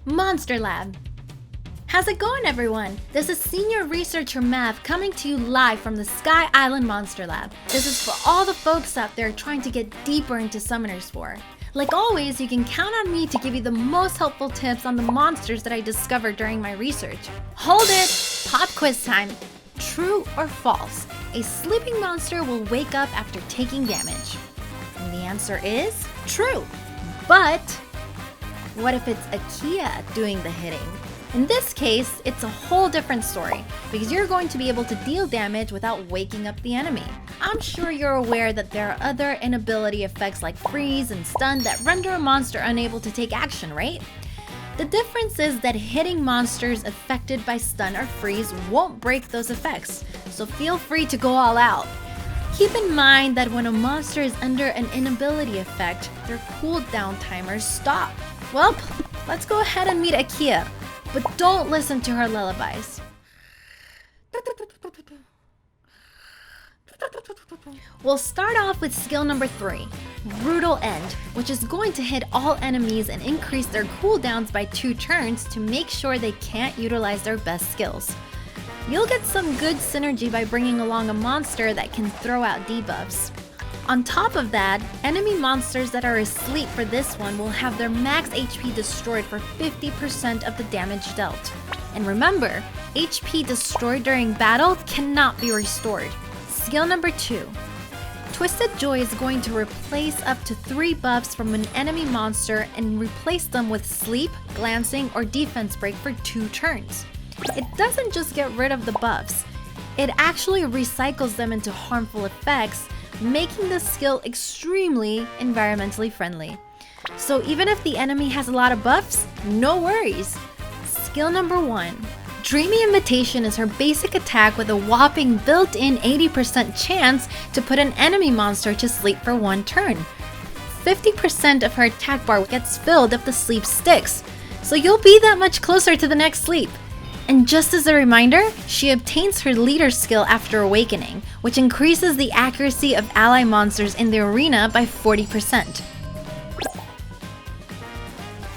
Monster Lab. How's it going, everyone? This is Senior Researcher Mav coming to you live from the Sky Island Monster Lab. This is for all the folks out there trying to get deeper into Summoners 4. Like always, you can count on me to give you the most helpful tips on the monsters that I discovered during my research. Hold it! Pop quiz time! True or false? A sleeping monster will wake up after taking damage. And the answer is true. But what if it's Akia doing the hitting? In this case, it's a whole different story because you're going to be able to deal damage without waking up the enemy. I'm sure you're aware that there are other inability effects like freeze and stun that render a monster unable to take action, right? The difference is that hitting monsters affected by stun or freeze won't break those effects, so feel free to go all out. Keep in mind that when a monster is under an inability effect, their cooldown timers stop. Well, let's go ahead and meet Akia, but don't listen to her lullabies. We'll start off with skill number 3, Brutal End, which is going to hit all enemies and increase their cooldowns by 2 turns to make sure they can't utilize their best skills. You'll get some good synergy by bringing along a monster that can throw out debuffs. On top of that, enemy monsters that are asleep for this one will have their max HP destroyed for 50% of the damage dealt. And remember, HP destroyed during battle cannot be restored. Skill number 2. Twisted Joy is going to replace up to 3 buffs from an enemy monster and replace them with Sleep, Glancing, or Defense Break for 2 turns. It doesn't just get rid of the buffs, it actually recycles them into harmful effects, making this skill extremely environmentally friendly. So even if the enemy has a lot of buffs, no worries. Skill number 1. Dreamy Invitation is her basic attack with a whopping built-in 80% chance to put an enemy monster to sleep for 1 turn. 50% of her attack bar gets filled if the sleep sticks, so you'll be that much closer to the next sleep. And just as a reminder, she obtains her leader skill after awakening, which increases the accuracy of ally monsters in the arena by 40%.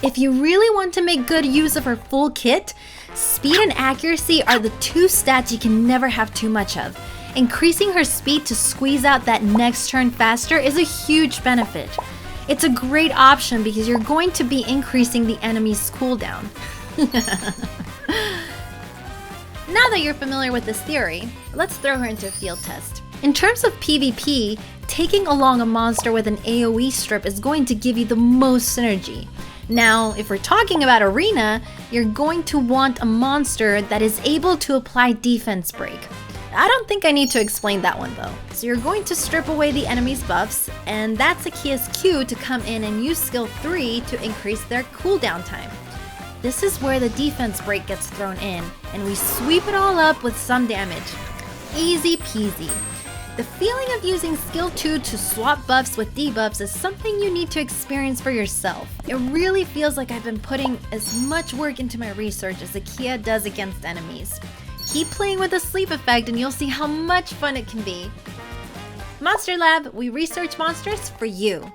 If you really want to make good use of her full kit, speed and accuracy are the 2 stats you can never have too much of. Increasing her speed to squeeze out that next turn faster is a huge benefit. It's a great option because you're going to be increasing the enemy's cooldown. Now that you're familiar with this theory, let's throw her into a field test. In terms of PvP, taking along a monster with an AoE strip is going to give you the most synergy. Now, if we're talking about arena, you're going to want a monster that is able to apply defense break. I don't think I need to explain that one though. So you're going to strip away the enemy's buffs, and that's Akia's cue to come in and use skill 3 to increase their cooldown time. This is where the defense break gets thrown in, and we sweep it all up with some damage. Easy peasy. The feeling of using skill 2 to swap buffs with debuffs is something you need to experience for yourself. It really feels like I've been putting as much work into my research as Akia does against enemies. Keep playing with the sleep effect and you'll see how much fun it can be. Monster Lab, we research monsters for you.